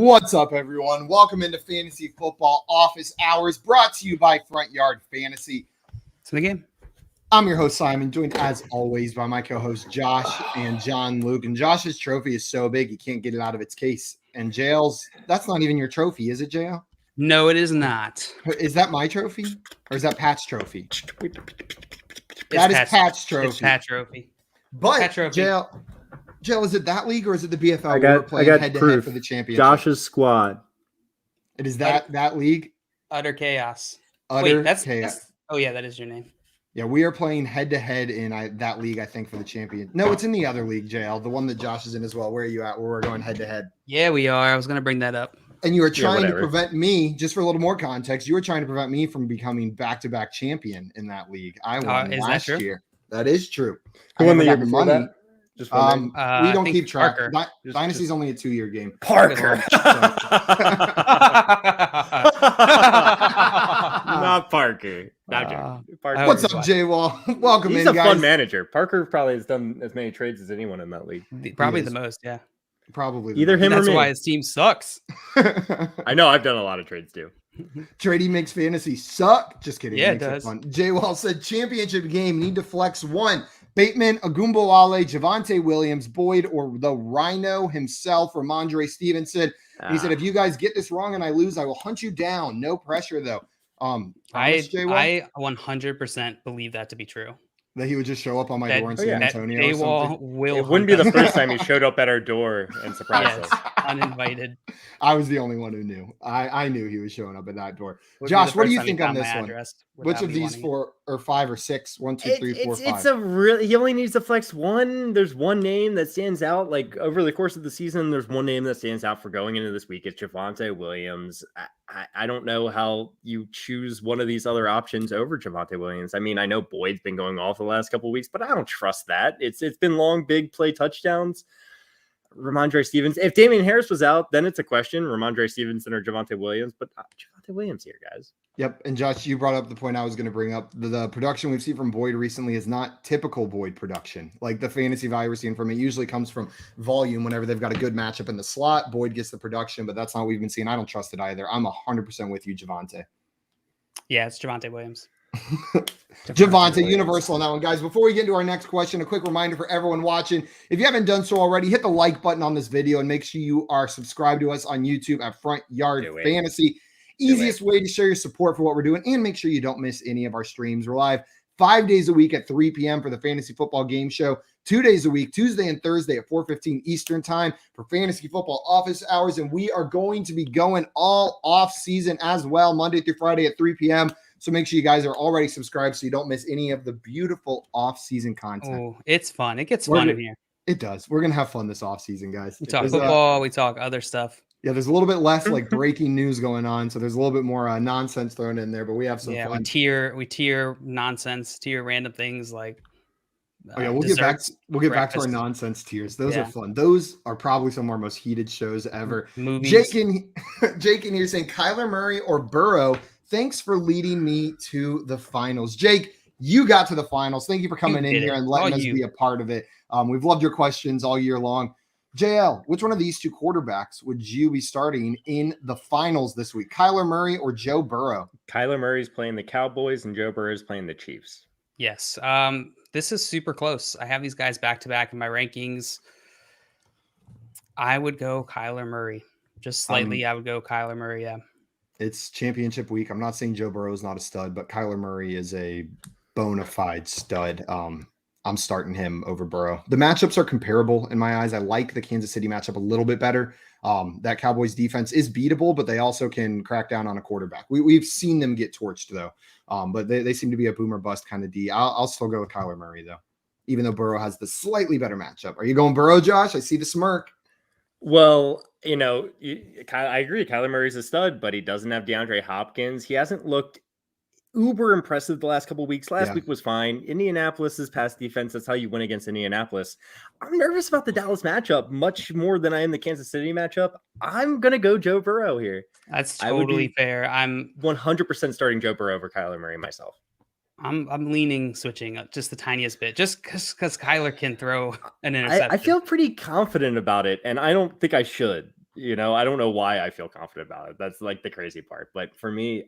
What's up, everyone? Welcome into Fantasy Football Office Hours, brought to you by Front Yard Fantasy. It's in the game. I'm your host, Simon, joined as always by my co-hosts Josh and John Luke. And Josh's trophy is so big, he can't get it out of its case. And Jail's, that's not even your trophy, is it, Jail? No, it is not. Is that my trophy? Or is that Pat's trophy? That is Pat's trophy. It's Pat's trophy. But, Pat trophy. Jail, is it that league or is it the BFL? I got head-to-head proof for the championship. Josh's squad. It is that league? Utter chaos. Utter Wait, chaos. Oh, yeah, that is your name. Yeah, we are playing head-to-head in that league, I think, for the champion. No, it's in the other league, JL, the one that Josh is in as well. Where are you at? Where we're going head-to-head? Yeah, we are. I was going to bring that up. And you were trying to prevent me, just for a little more context, you were trying to prevent me from becoming back-to-back champion in that league. I won last year. That is true. Who won the year before that? Just we don't keep track. Parker. Dynasty's only a 2-year game. Parker. Not Parker. Parker. What's up, Jay Wall? Welcome He's in, a guys. fun manager. Parker probably has done as many trades as anyone in that league. Probably the most, yeah. Probably either him or me. That's why his team sucks. I know. I've done a lot of trades too. Trading makes fantasy suck. Just kidding. Yeah, it does. Fun. Jay Wall said championship game, need to flex one. Bateman, Agumboale, Devonte Williams, Boyd, or the Rhino himself, Ramondre Stevenson. He said, if you guys get this wrong and I lose, I will hunt you down. No pressure, though. I 100% believe that to be true. That he would just show up on my door in San Antonio or something? It wouldn't be the first time he showed up at our door and surprised us. Uninvited. I was the only one who knew. I knew he was showing up at that door. Josh, what do you think on this one? Which of these 4 or 5 or 6? 1, 2, 3, 4, 5. It's a really. He only needs to flex one. There's one name that stands out. Like over the course of the season, there's one name that stands out for going into this week. It's Devonte Williams. I don't know how you choose one of these other options over Devonte Williams. I mean, I know Boyd's been going off the last couple of weeks, but I don't trust that. It's been long, big play touchdowns. Ramondre Stevenson. If Damian Harris was out, then it's a question. Ramondre Stevenson or Devonte Williams, but Devonte Williams here, guys. Yep. And Josh, you brought up the point I was going to bring up. The production we've seen from Boyd recently is not typical Boyd production. Like the fantasy value we're seeing from it usually comes from volume whenever they've got a good matchup in the slot. Boyd gets the production, but that's not what we've been seeing. I don't trust it either. I'm 100% with you, Javonte. Yeah, it's Devonte Williams. Javonte, universal on that one, guys. Before we get into our next question, a quick reminder for everyone watching. If you haven't done so already, hit the like button on this video and make sure you are subscribed to us on YouTube at Front Yard Fantasy. Easiest way to show your support for what we're doing, and make sure you don't miss any of our streams. We're live 5 days a week at 3 p.m. for the Fantasy Football Game Show, 2 days a week, Tuesday and Thursday at 4:15 Eastern Time for Fantasy Football Office Hours, and we are going to be going all off season as well, Monday through Friday at 3 p.m. So make sure you guys are already subscribed so you don't miss any of the beautiful off-season content. Oh, it's fun. It gets fun in here. It does. We're going to have fun this off-season, guys. We talk football. We talk other stuff. Yeah, there's a little bit less like breaking news going on. So there's a little bit more nonsense thrown in there, but we have some fun. We tier nonsense, tier random things like we'll get back to our nonsense tiers. Those are fun. Those are probably some of our most heated shows ever. Movies. Jake in here saying Kyler Murray or Burrow. Thanks for leading me to the finals. Jake, you got to the finals. Thank you for coming in here and letting us be a part of it. We've loved your questions all year long. JL, which one of these 2 quarterbacks would you be starting in the finals this week? Kyler Murray or Joe Burrow? Kyler Murray's playing the Cowboys and Joe Burrow's playing the Chiefs. Yes. This is super close. I have these guys back to back in my rankings. I would go Kyler Murray. Just slightly, I would go Kyler Murray, yeah. It's championship week. I'm not saying Joe Burrow is not a stud, but Kyler Murray is a bona fide stud. I'm starting him over Burrow. The matchups are comparable in my eyes. I like the Kansas City matchup a little bit better. That Cowboys defense is beatable, but they also can crack down on a quarterback. We've seen them get torched, though. But they seem to be a boomer bust kind of D. I'll still go with Kyler Murray, though, even though Burrow has the slightly better matchup. Are you going Burrow, Josh? I see the smirk. Well, I agree. Kyler Murray's a stud, but he doesn't have DeAndre Hopkins. He hasn't looked uber impressive the last couple of weeks. Last week was fine. Indianapolis's pass defense. That's how you win against Indianapolis. I'm nervous about the Dallas matchup much more than I am the Kansas City matchup. I'm going to go Joe Burrow here. That's totally fair. I'm 100% starting Joe Burrow over Kyler Murray myself. I'm leaning switching up just the tiniest bit, just because Kyler can throw an interception. I feel pretty confident about it, and I don't think I should. I don't know why I feel confident about it. That's like the crazy part. But for me,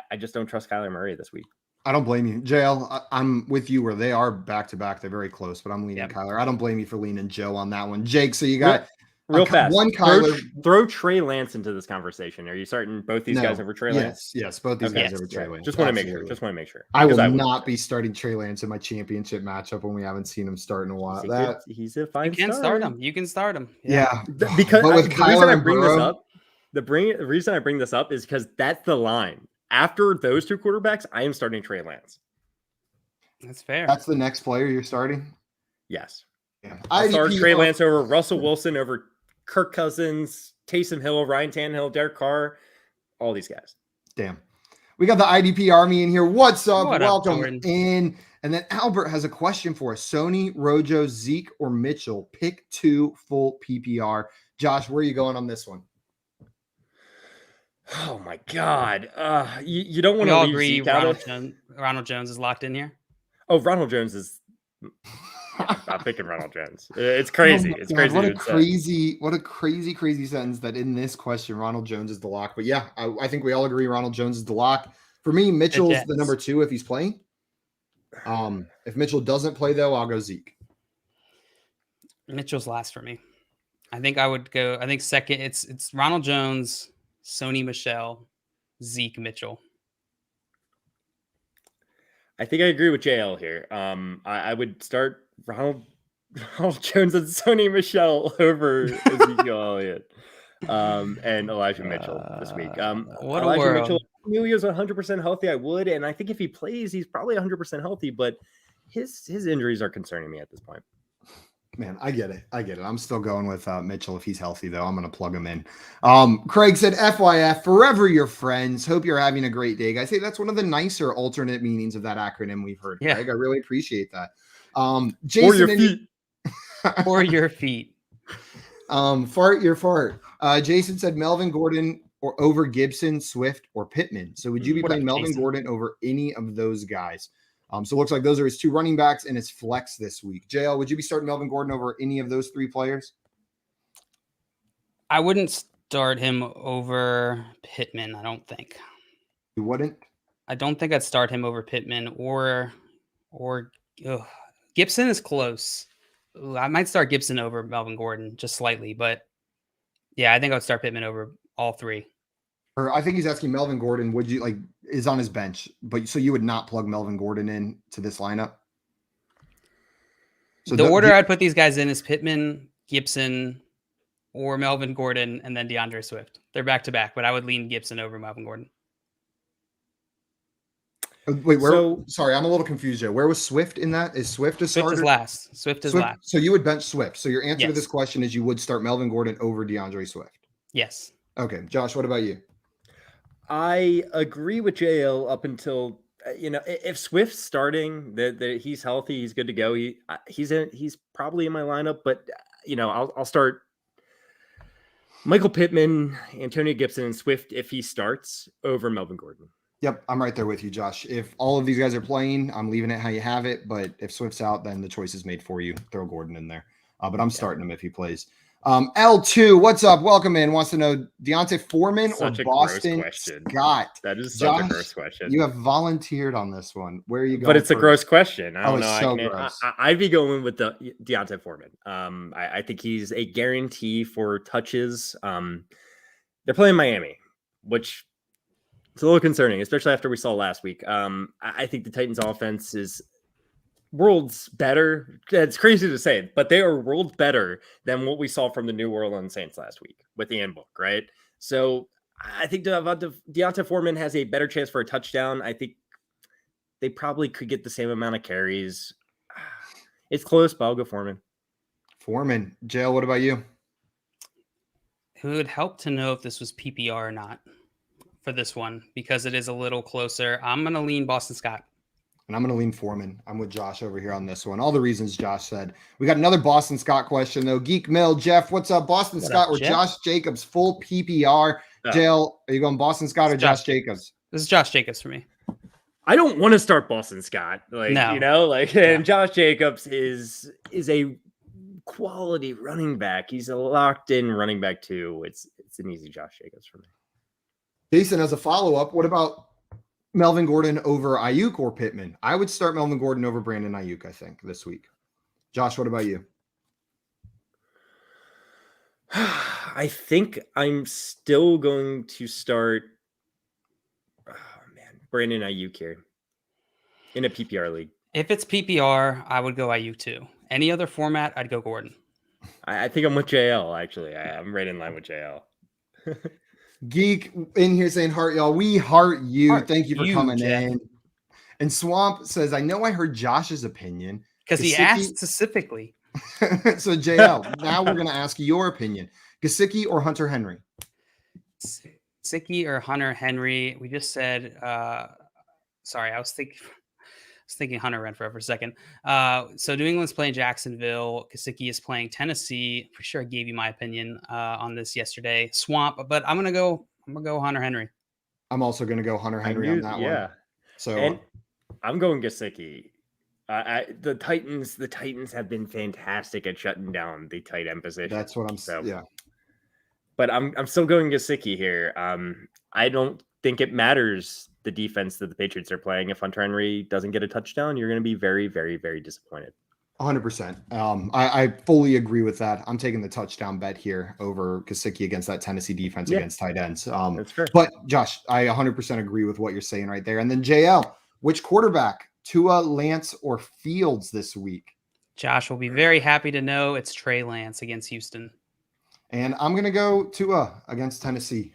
I just don't trust Kyler Murray this week. I don't blame you. JL, I'm with you where they are back to back. They're very close, but I'm leaning Kyler. I don't blame you for leaning Joe on that one. Jake, so you got real fast. One Kyler. Throw Trey Lance into this conversation. Are you starting both these guys over Trey Lance? Yes, both these guys over Trey Lance. Just want to make sure. I will not be starting Trey Lance in my championship matchup when we haven't seen him start in a while. He's a fine. You can start him. You can start him. Yeah, because the reason I bring this up, the reason I bring this up is because that's the line. After those two quarterbacks, I am starting Trey Lance. That's fair. That's the next player you're starting? Yes. Yeah. I start Trey Lance over Russell Wilson, over Kirk Cousins, Taysom Hill, Ryan Tannehill, Derek Carr, all these guys. Damn. We got the IDP Army in here. What's up? Welcome in. And then Albert has a question for us. Sony, Rojo, Zeke, or Mitchell? Pick 2 full PPR. Josh, where are you going on this one? Oh, my God. You don't want to leave agree Zeke out of... Ronald Jones is locked in here? Oh, Ronald Jones is. I'm picking Ronald Jones. It's crazy. It's crazy. What a crazy sentence that in this question, Ronald Jones is the lock. But yeah, I think we all agree Ronald Jones is the lock. For me, Mitchell's the number 2 if he's playing. If Mitchell doesn't play, though, I'll go Zeke. Mitchell's last for me. I think I would go. I think second. It's Ronald Jones, Sony Michel, Zeke, Mitchell. I think I agree with JL here. I would start Ronald Jones and Sony Michel over Ezekiel Elliott and Elijah Mitchell this week. What Elijah a world. Mitchell, if he was 100% healthy, I would. And I think if he plays, he's probably 100% healthy. But his injuries are concerning me at this point. Man, I get it. I'm still going with Mitchell. If he's healthy, though, I'm going to plug him in. Craig said, FYF, forever your friends. Hope you're having a great day, guys. Hey, that's one of the nicer alternate meanings of that acronym we've heard, Craig. I really appreciate that. Jason, or your feet. Or your feet. Fart your fart. Jason said Melvin Gordon or over Gibson, Swift, or Pittman. So would you be playing Melvin Gordon over any of those guys? So it looks like those are his 2 running backs and his flex this week. JL, would you be starting Melvin Gordon over any of those 3 players? I wouldn't start him over Pittman, I don't think. You wouldn't? I don't think I'd start him over Pittman or Gibson is close. I might start Gibson over Melvin Gordon just slightly, but yeah, I think I would start Pittman over all 3. Or I think he's asking Melvin Gordon, would you is on his bench, but so you would not plug Melvin Gordon in to this lineup? So the order I'd put these guys in is Pittman, Gibson, or Melvin Gordon, and then DeAndre Swift. They're back to back, but I would lean Gibson over Melvin Gordon. Wait, sorry, I'm a little confused here. Where was Swift in that? Is Swift a starter? Swift is last. So you would bench Swift. So your answer to this question is you would start Melvin Gordon over DeAndre Swift. Yes. Okay. Josh, what about you? I agree with JL up until if Swift's starting, that he's healthy, he's good to go. He's probably in my lineup, but I'll start Michael Pittman, Antonio Gibson, and Swift if he starts over Melvin Gordon. Yep, I'm right there with you, Josh. If all of these guys are playing, I'm leaving it how you have it. But if Swift's out, then the choice is made for you. Throw Gordon in there. But I'm starting him if he plays. L2, what's up? Welcome in. Wants to know Deontay Foreman or Boston Scott? That is Josh, such a gross question. You have volunteered on this one. Where are you going? But it's a gross question. I don't know. So gross. I'd be going with the Deontay Foreman. I think he's a guarantee for touches. They're playing Miami, which it's a little concerning, especially after we saw last week. I think the Titans offense is worlds better. It's crazy to say, but they are worlds better than what we saw from the New Orleans Saints last week with the handbook, right? So I think Deontay Foreman has a better chance for a touchdown. I think they probably could get the same amount of carries. It's close, but I'll go Foreman. Foreman. Jail, what about you? It would help to know if this was PPR or not for this one, because it is a little closer. I'm going to lean Boston Scott. And I'm going to lean Foreman. I'm with Josh over here on this one. All the reasons Josh said. We got another Boston Scott question, though. Geek Mill, Jeff, what's up? Boston Scott or Josh Jacobs, full PPR. Jail, are you going Boston Scott or Josh Jacobs? This is Josh Jacobs for me. I don't want to start Boston Scott. And Josh Jacobs is a quality running back. He's a locked in running back too. it's an easy Josh Jacobs for me. Jason, as a follow-up, what about Melvin Gordon over Ayuk or Pittman? I would start Melvin Gordon over Brandon Ayuk, I think, this week. Josh, what about you? I think I'm still going to start Brandon Ayuk here in a PPR league. If it's PPR, I would go Ayuk too. Any other format, I'd go Gordon. I think I'm with JL, actually. I'm right in line with JL. Geek in here saying heart y'all. We heart you. Heart Thank you for you, coming Jeff. in. And Swamp says, I know I heard Josh's opinion. Because he Gesicki- asked specifically. So JL, now we're going to ask your opinion. Gesicki or Hunter Henry? Gesicki or Hunter Henry. We just said, sorry, I was thinking Hunter Renfrow for a second. So New England's playing Jacksonville. Gesicki is playing Tennessee. Pretty sure I gave you my opinion on this yesterday. Swamp, but I'm gonna go Hunter Henry. I'm also going to go Hunter Henry on that one. So And I'm going Gesicki. The Titans have been fantastic at shutting down the tight end position. that's what I'm So, yeah. But I'm still going Gesicki here. I don't think it matters the defense that the Patriots are playing. If Hunter Henry doesn't get a touchdown, you're going to be very, very, very disappointed. 100%. I fully agree with that. I'm taking the touchdown bet here over Gesicki against that Tennessee defense against tight ends. That's fair. But Josh, I 100% agree with what you're saying right there. And then JL, which quarterback, Tua, Lance, or Fields this week? Josh will be very happy to know it's Trey Lance against Houston. And I'm going to go Tua against Tennessee.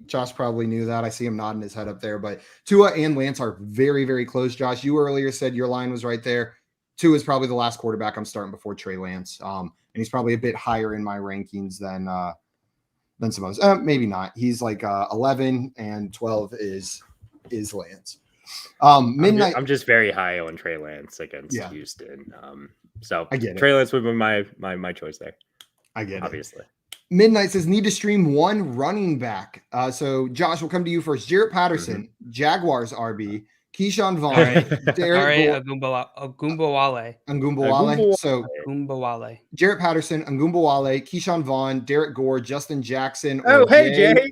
Josh probably knew that. I see him nodding his head up there. But Tua and Lance are very, very close. Josh, you earlier said your line was right there. Tua is probably the last quarterback I'm starting before Trey Lance. And he's probably a bit higher in my rankings than some others. Maybe not. He's like 11 and 12 is Lance. Midnight. I'm just very high on Trey Lance against Houston. So I get it. Trey Lance would be my choice there. I get obviously. it. Midnight says need to stream one running back. So Josh, we'll come to you first. Jarrett Patterson, Jaguars RB, Keyshawn Vaughn, Derek Agumbawale. So Agumbawale. Jarrett Patterson, Agumbawale, Keyshawn Vaughn, Derek Gore, Justin Jackson. Oh, hey, Jay.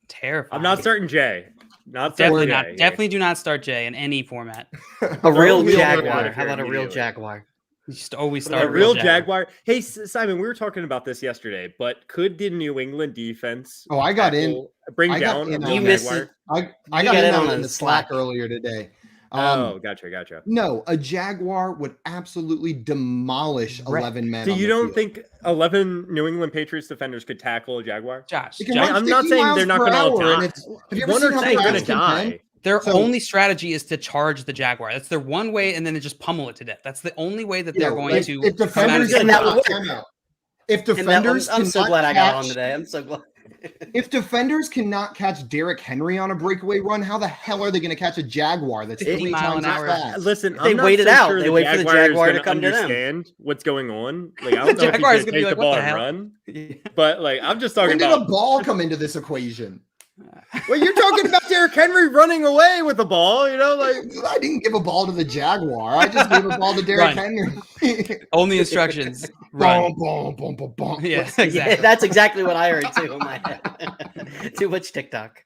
Terrifying. I'm not starting Jay. Definitely not. Definitely do not start Jay in any format. A real Jaguar. How about a real Jaguar? You just always start a real Jaguar. Hey, Simon, we were talking about this yesterday, but could the New England defense? Oh, I got in. Bring down. You missed it. I got in on the Slack earlier today. Gotcha. No, a Jaguar would absolutely demolish 11 men. So you don't think 11 New England Patriots defenders could tackle a Jaguar? Josh, I'm not saying they're not going to all die. One or two going to die. Their only strategy is to charge the Jaguar. That's their one way, and then they just pummel it to death. That's the only way that they're going to. If defenders I'm so glad I got on today. I'm so glad. If defenders cannot catch Derrick Henry on a breakaway run, how the hell are they going to catch a Jaguar that's 3 times as fast? Listen, they wait it out. They wait for the Jaguar to come to them. Understand what's going on. Like, I don't know if he's going to take the ball and run. But I'm just talking about. When did a ball come into this equation? Well, you're talking about Derrick Henry running away with the ball, I didn't give a ball to the Jaguar. I just gave a ball to Derrick Henry. Only instructions. Run. Boom. Yeah, exactly. Yeah, that's exactly what I heard too in my head. Too much TikTok.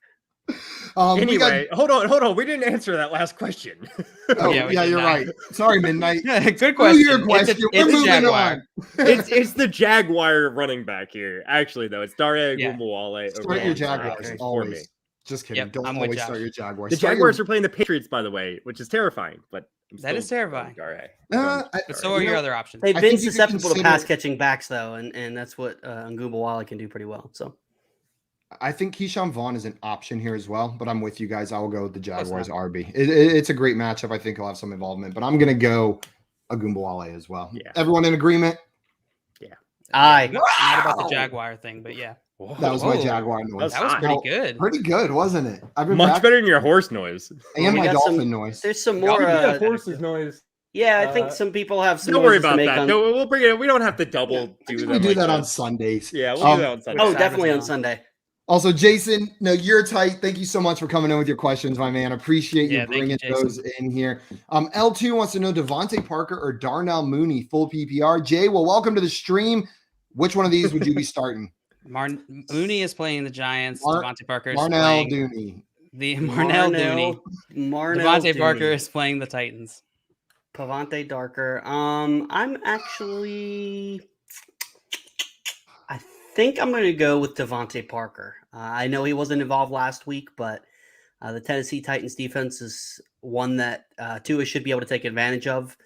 Anyway, hold on. We didn't answer that last question. You're right. Sorry, Midnight. Good question. Your question. We're moving on. It's the Jaguar running back here. Actually, though, it's Darnell Agumbawale. Start your Jaguars always. Just kidding. Don't always start your Jaguars. The Jaguars are playing the Patriots, by the way, which is terrifying. But that is terrifying. But so are your other options. They've been susceptible to pass catching backs, though, and that's what Agumbawale can do pretty well. So. I think Keyshawn Vaughn is an option here as well, but I'm with you guys. I will go with the Jaguars RB. It's a great matchup. I think he'll have some involvement, but I'm going to go Agumbawale as well. Yeah. Everyone in agreement? Yeah. Aye. Not about the Jaguar thing, but yeah. That was my Jaguar noise. That was pretty good. Pretty good, wasn't it? I've been much better than your horse noise. And my dolphin noise. There's some more horse's noise. Yeah, I think some people have some. Don't worry about that. No, we'll bring it. We don't have to double do that. We do that on Sundays. Yeah, we'll do that on Sunday. Oh, definitely on Sunday. Also, Jason, no, you're tight. Thank you so much for coming in with your questions, my man. Appreciate you bringing those in here. L2 wants to know Devonte Parker or Darnell Mooney, full PPR. Jay, well, welcome to the stream. Which one of these would you be starting? Mooney is playing the Giants. Mar- Devonte Parker is Marnell playing Dooney. the Marnell Dooney. Devonte Parker is playing the Titans. Pavante Darker. I think I'm going to go with Devonte Parker. I know he wasn't involved last week, but the Tennessee Titans defense is one that Tua should be able to take advantage of.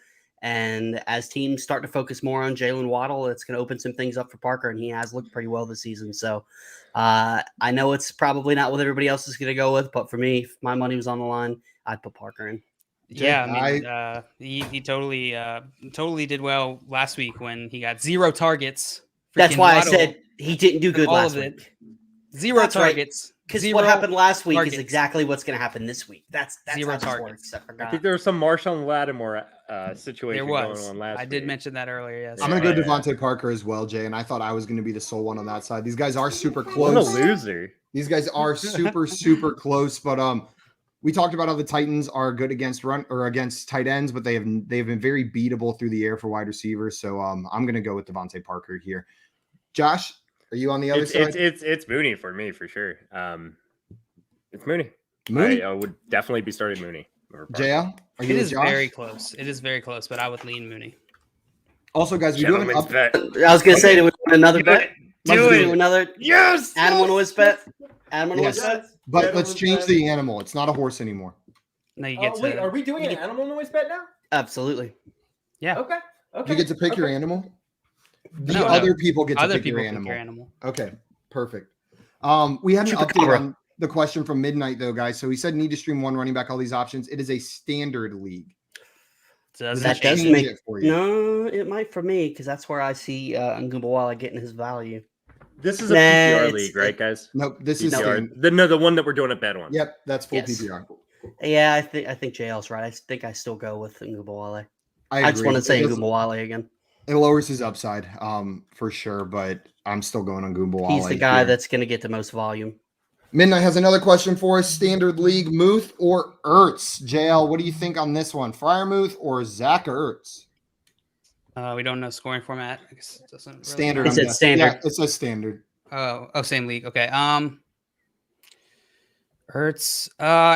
And as teams start to focus more on Jalen Waddle, it's going to open some things up for Parker, and he has looked pretty well this season. So I know it's probably not what everybody else is going to go with, but for me, if my money was on the line, I'd put Parker in. Yeah, I mean, he totally did well last week when he got 0 targets. That's why Waddle, I said he didn't do good last week. 0 targets. Because what happened last week is exactly what's going to happen this week. That's 0 targets. I think there was some Marshawn Lattimore situation going on last week. I did mention that earlier. Yes. I'm going to go Devonte Parker as well, Jay, and I thought I was going to be the sole one on that side. These guys are super close. What a loser. These guys are super close, but we talked about how the Titans are good against run or against tight ends, but they've been very beatable through the air for wide receivers. So I'm going to go with Devonte Parker here. Josh, are you on the other side? It's Mooney for me for sure. It's Mooney. I would definitely be starting Mooney. JL, are you? It is very close. It is very close, but I would lean Mooney. Also, guys, we do have an bet. I was going to say, do we want another bet? Do another. Yes. Animal noise bet. Animal noise bet. But let's change the animal. It's not a horse anymore. No, you get to. Wait, are we doing an animal noise bet now? Absolutely. Yeah. Okay. You get to pick your animal. Other people get to pick your animal. Okay, perfect. We had an update on the question from Midnight, though, guys. So he said need to stream one running back, all these options. It is a standard league. That does make it for you. No, it might for me because that's where I see Ngumbawala getting his value. This is a PPR league, right, guys? Nope, this is the one that we're doing a bet on. Yep, that's full PPR. Yeah, I think JL's right. I think I still go with Ngumbawala. I just want to say Ngumbawala again. It lowers his upside, for sure, but I'm still going on Ngumbawala. He's the guy that's going to get the most volume. Midnight has another question for us. Standard league, Muth or Ertz? JL, what do you think on this one? Freiermuth or Zach Ertz? We don't know scoring format. I guess it doesn't really standard. It says standard. Yeah, it says standard. Oh, same league. Okay. Ertz.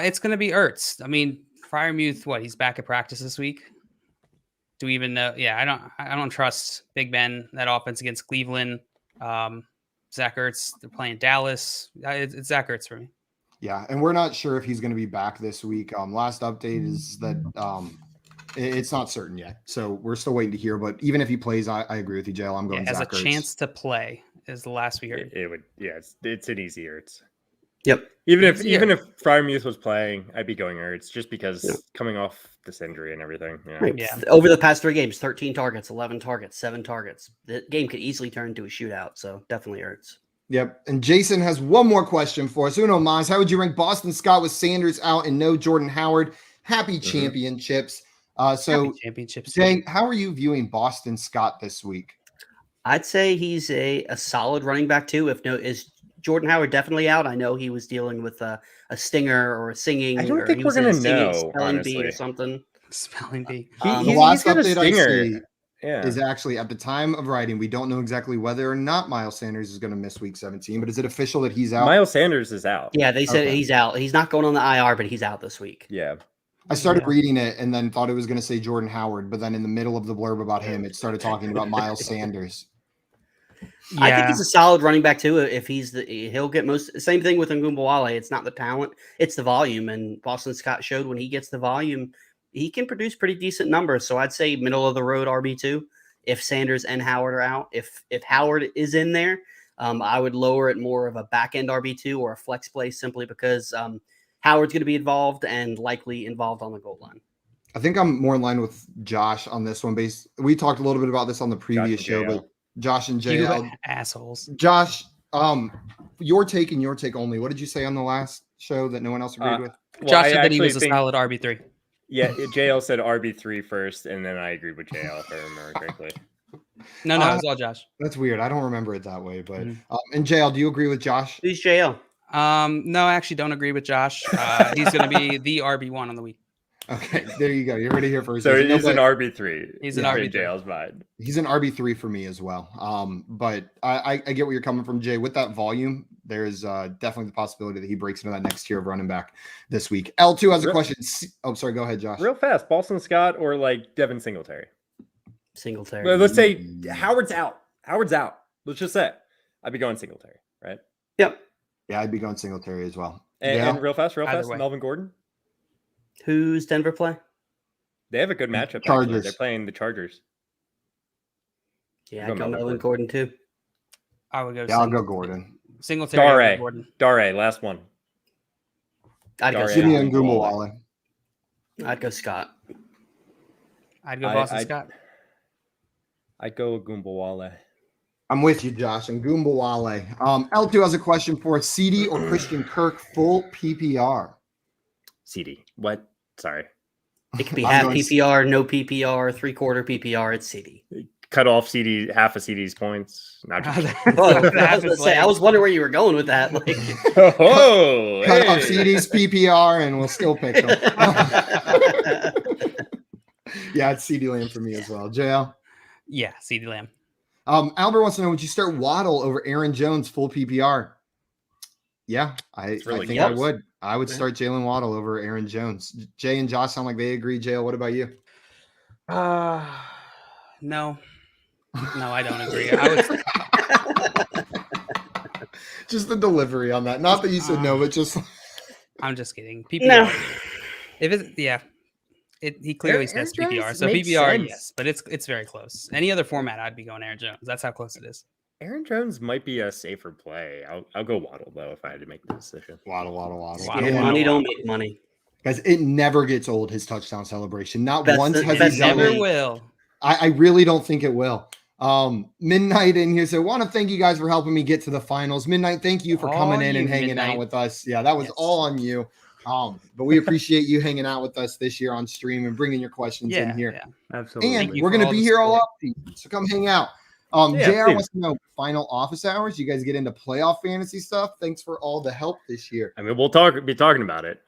It's going to be Ertz. I mean, Freiermuth. What? He's back at practice this week. Do we even know? Yeah, I don't trust Big Ben. That offense against Cleveland. Zach Ertz. They're playing Dallas. It's Zach Ertz for me. Yeah, and we're not sure if he's going to be back this week. Last update is that it's not certain yet, so we're still waiting to hear. But even if he plays, I agree with you, JL. I'm going. Has Zach a Ertz. Chance to play is the last we heard. It would. Yeah, it's an easy Ertz. Yep. Even if Freiermuth was playing, I'd be going Ertz just because coming off this injury and everything. You know? Right. Yeah. Over the past 3 games, 13 targets, 11 targets, 7 targets. The game could easily turn into a shootout. So definitely Ertz. Yep. And Jason has one more question for us. Uno Mas, how would you rank Boston Scott with Sanders out and no Jordan Howard? Happy championships. Happy championships. Jay, how are you viewing Boston Scott this week? I'd say he's a solid running back too. Is Jordan Howard definitely out? I know he was dealing with a stinger or a singing. I don't think we're going to know, spelling bee or something. Spelling bee. The last update I see is actually at the time of writing, we don't know exactly whether or not Miles Sanders is going to miss week 17, but is it official that he's out? Miles Sanders is out. Yeah, they said he's out. He's not going on the IR, but he's out this week. Yeah. I started reading it and then thought it was going to say Jordan Howard, but then in the middle of the blurb about him, it started talking about Miles Sanders. Yeah. I think he's a solid running back too. If he'll get same thing with Ngumbawala. It's not the talent, it's the volume. And Boston Scott showed when he gets the volume, he can produce pretty decent numbers. So I'd say middle of the road RB2. If Sanders and Howard are out, if Howard is in there, I would lower it more of a back end RB2 or a flex play simply because Howard's going to be involved and likely involved on the goal line. I think I'm more in line with Josh on this one. We talked a little bit about this on the previous show, but Josh and JL assholes. Josh, your take and your take only. What did you say on the last show that no one else agreed with? Josh said that he was a solid RB3. Yeah, JL said RB3 first, and then I agreed with JL if I remember correctly. No, it was all Josh. That's weird. I don't remember it that way, but and JL, do you agree with Josh? Who's JL? No, I actually don't agree with Josh. He's going to be the RB1 on the week. Okay, there you go. You heard it here first. So He's he's an RB3. He's an Yeah. RB3. JL's mind. He's an RB3 for me as well. But I get where you're coming from, Jay. With that volume, there's definitely the possibility that he breaks into that next tier of running back this week. L2 has a question. Oh, sorry. Go ahead, Josh. Real fast, Boston Scott or like Devin Singletary? Singletary. Well, let's say Howard's out. Let's just say I'd be going Singletary, right? Yep. Yeah, I'd be going Singletary as well. And real fast, Either way. Melvin Gordon. Who's Denver play? They have a good matchup. Actually. Chargers. They're playing the Chargers. Yeah, I'd go Melvin Gordon too. I would go. Yeah, I'll go Gordon. Singletary. Gordon. Dare, last one. I'd go Dare. Give me Scott. Ngumbawale. I'd go Scott. I'd go Boston Scott. I'd go Gumbawale. I'm with you, Josh. And Ngumbawale. L2 has a question for CD or Christian Kirk full PPR. CD. What? Sorry. It could be I'm half going PPR, no PPR, 3/4 PPR. It's CD. Cut off CD, half of CD's points. Not just... Well, I was gonna say, I was wondering where you were going with that. Like, oh, Cut off CD's PPR and we'll still pick them. Yeah, it's CD Lamb for me as well. JL? Yeah, CeeDee Lamb. Albert wants to know, would you start Waddle over Aaron Jones full PPR? Yeah, I think I would. I would start Jalen Waddle over Aaron Jones. Jay and Josh sound like they agree. JL, what about you? No, I don't agree. I would. Just the delivery on that. Not that you said no, but just. I'm just kidding. PPR. No. If it's he clearly says Aaron PPR. Jones So makes PPR, sense. yes, but it's very close. Any other format, I'd be going Aaron Jones. That's how close it is. Aaron Jones might be a safer play. I'll go Waddle though if I had to make the decision. Waddle. Waddle. money don't make money. Guys, it never gets old, his touchdown celebration. Not That's once the- has that's he It done never it. will. I really don't think it will. Midnight in here said, want to thank you guys for helping me get to the finals. Midnight, thank you for coming in and hanging out with us. Yeah, that was all on you. But we appreciate you hanging out with us this year on stream and bringing your questions in here. Yeah. Absolutely. And Thank you we're for going to all be the here all support. up. So come hang out. Yeah, JR please. wants to know final office hours. You guys get into playoff fantasy stuff. Thanks for all the help this year. I mean, we'll be talking about it.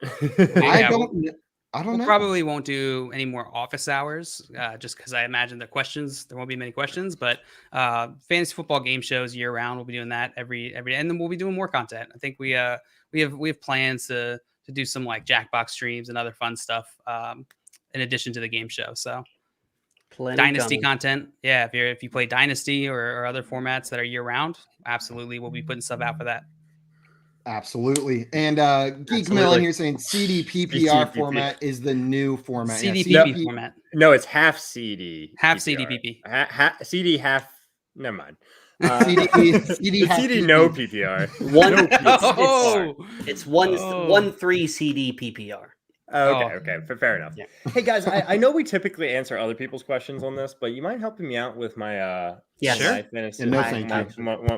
I Yeah, don't know. Probably won't do any more office hours, just because I imagine there won't be many questions. But fantasy football game shows year round, we'll be doing that every day, and then we'll be doing more content. I think we have plans to do some like Jackbox streams and other fun stuff in addition to the game show. So Plenty Dynasty coming. content, yeah. If you play Dynasty or other formats that are year round, absolutely, we'll be putting stuff out for that. Absolutely. And Geek Absolutely. Mill in here saying CD PPR format is the new format. Yeah, CDPP format, No, it's half CD. half PPR. CDPP. CD half. Never mind. CD The half CD PP. no PPR. It's 1-3 CD PPR. Okay. Fair enough. Yeah. Hey guys, I know we typically answer other people's questions on this, but you mind helping me out with my Yes. my fantasy- Yeah, no, thank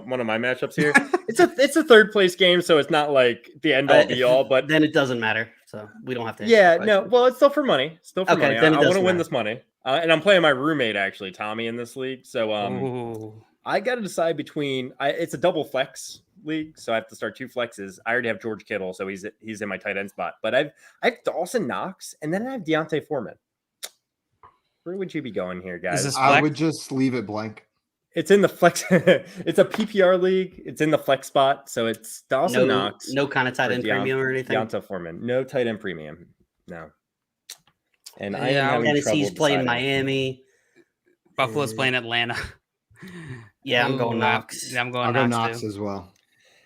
one of my matchups here. it's a third place game, so it's not like the end all be all, but Then it doesn't matter. So we don't have to. answer yeah, the no. question. Well, it's still for money. Still for Okay, money. then it I want to doesn't win matter. this money, and I'm playing my roommate actually, Tommy, in this league. So Ooh. I got to decide between. It's a double flex league, so I have to start 2 flexes. I already have George Kittle, so he's in my tight end spot. But I have Dawson Knox, and then I have Deontay Foreman. Where would you be going here, guys? this I flex? would just leave it blank. It's in the flex. It's a PPR league. It's in the flex spot, so it's Dawson Knox. No kind of tight end premium or anything. Deontay Foreman, no tight end premium. No. And I Yeah, am having Tennessee's trouble playing deciding. Miami. Buffalo's playing Atlanta. Yeah, I'm going Ooh, Knox. Yeah, I'm going I'll go Knox, Knox too. as well.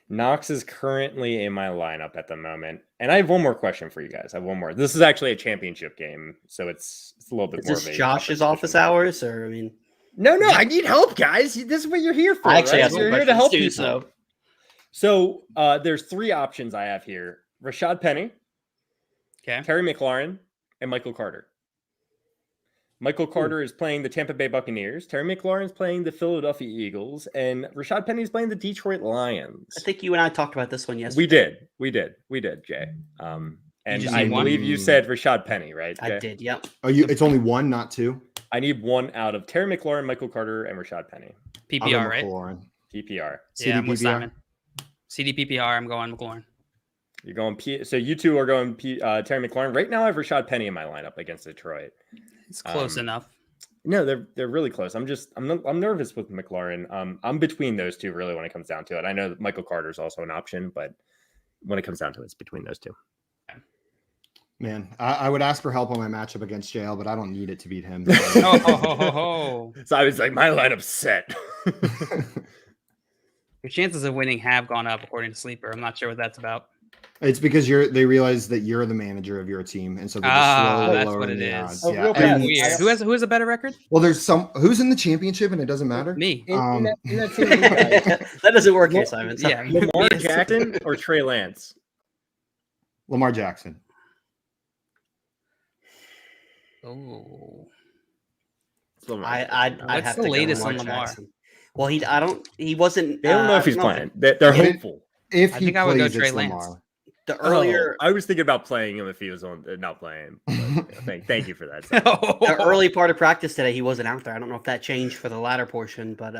Knox is currently in my lineup at the moment. And I have one more question for you guys. I have one more. This is actually a championship game, so it's a little bit Is more this of a Josh's competition. office hours, or I mean, No, I need help, guys. This is what you're here for. I actually right? have some You're here to questions help too. people. So So there's 3 options I have here: Rashad Penny, Okay. Terry McLaurin, and Michael Carter. Michael Carter is playing the Tampa Bay Buccaneers. Terry McLaurin is playing the Philadelphia Eagles, and Rashad Penny is playing the Detroit Lions. I think you and I talked about this one yesterday. We did, Jay. And just I need one? believe you said Rashad Penny, right? Jay? I did. Yep. Oh, it's only one, not 2. I need one out of Terry McLaurin, Michael Carter, and Rashad Penny. I'll go PPR, right? McLaurin. PPR. Yeah, I'm with CDPPR? Simon. CDPPR, I'm going McLaurin. You're going so you two are going Terry McLaurin. Right now I have Rashad Penny in my lineup against Detroit. It's close enough. No, they're really close. I'm nervous with McLaurin. I'm between those two really when it comes down to it. I know that Michael Carter's also an option, but when it comes down to it, it's between those two. Man, I would ask for help on my matchup against JL, but I don't need it to beat him. So I was like, my lineup's set. your chances of winning have gone up according to Sleeper. I'm not sure what that's about. It's because they realize that you're the manager of your team, and so they're just slowly that's lowering what it the is. odds. Oh, Yeah. real And- fast. Weird. Who has a better record? well, there's who's in the championship, and it doesn't matter. Me. In that team, That doesn't work here, Simon. Yeah. Lamar Jackson or Trey Lance? Lamar Jackson. Oh. I'd What's have the to go latest Lamar on Lamar? Jackson. Well, he wasn't. They don't know if he's no, playing. They're hopeful. If I he think I would go plays, Trey it's Lance. Lamar. The earlier, I was thinking about playing him if he was not playing. But, thank you for that. Simon. the early part of practice today, he wasn't out there. I don't know if that changed for the latter portion, but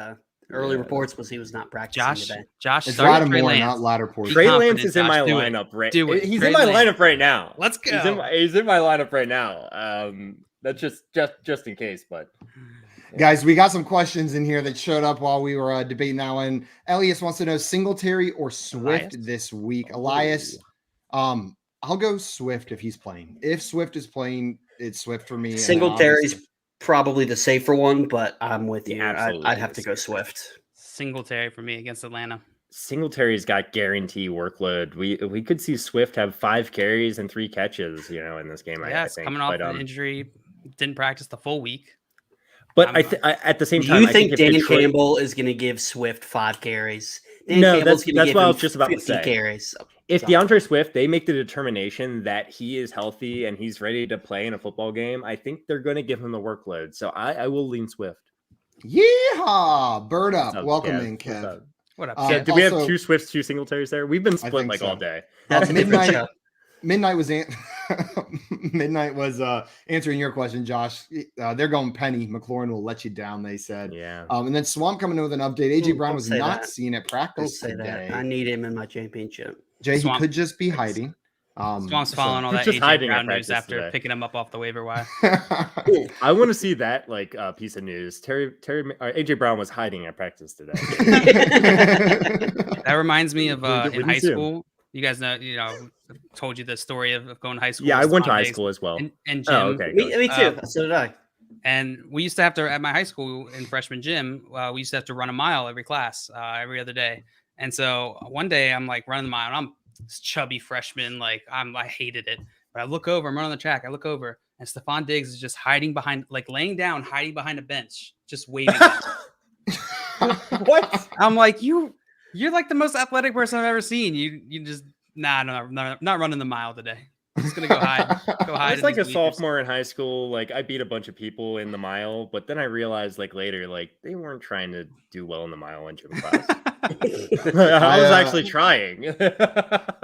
early reports was he was not practicing today. Josh, It's start with Trey Lattimore, Lance. not latter portion. Trey confident, Lance is in my Josh. Do it. lineup right. Do it. He's Trey in my Lance. lineup right now. Let's go. He's in my lineup right now. That's just in case, but. Guys, we got some questions in here that showed up while we were debating that one. Elias wants to know Singletary or Swift Elias? this week. Elias, I'll go Swift if he's playing. If Swift is playing, it's Swift for me. and then Singletary's obviously- probably the safer one, but I'm with you. Absolutely I'd have to is. go Swift. Singletary for me against Atlanta. Singletary's got guarantee workload. We could see Swift have 5 carries and 3 catches, in this game. I Yes, think. coming off But, an injury, didn't practice the full week. but I'm- at the same Do time, you I think if Dan Detroit- Campbell is going to give Swift 5 carries? Dan No, Campbell's that's gonna give what I him was just about to 50 say. carries. If So- DeAndre Swift, they make the determination that he is healthy and he's ready to play in a football game, I think they're going to give him the workload. So I will lean Swift. Yeehaw! Bird up. What's up, Kev. Welcome Kev? in, What's Kev. up? What up? Uh, Yeah, do we have also- 2 Swifts, 2 Singletaries there? We've been split think like so. all day. That's a different show. Midnight was Midnight was answering your question, Josh. They're going Penny. McLaurin will let you down, they said. Yeah. And then Swamp coming in with an update. AJ Don't Brown was say not that. seen at Don't practice say today. that. I need him in my championship. Jay, Swamp. he could just be hiding. Swamp's so- following all He's that just AJ hiding at Brown news practice after today. picking him up off the waiver wire. I want to see that piece of news. AJ Brown was hiding at practice today. That reminds me of Where in did high you see him? school. You guys know, told you the story of going to high school. Yeah, I with went to Stephon high Diggs school as well. and Jim. Oh, okay. Me too. Um, So did I. And we used to have to, at my high school in freshman gym, we used to have to run a mile every class, every other day. And so one day I'm like running the mile and I'm this chubby freshman. I hated it, but I look over, I'm running the track. I look over and Stephon Diggs is just hiding behind, laying down, hiding behind a bench, just waving. What? I'm like, you're like the most athletic person I've ever seen. You just, not running the mile today. I'm just going to go hide. I was in like a these bleachers. sophomore in high school. I beat a bunch of people in the mile, but then I realized later, they weren't trying to do well in the mile in gym class. I was actually trying.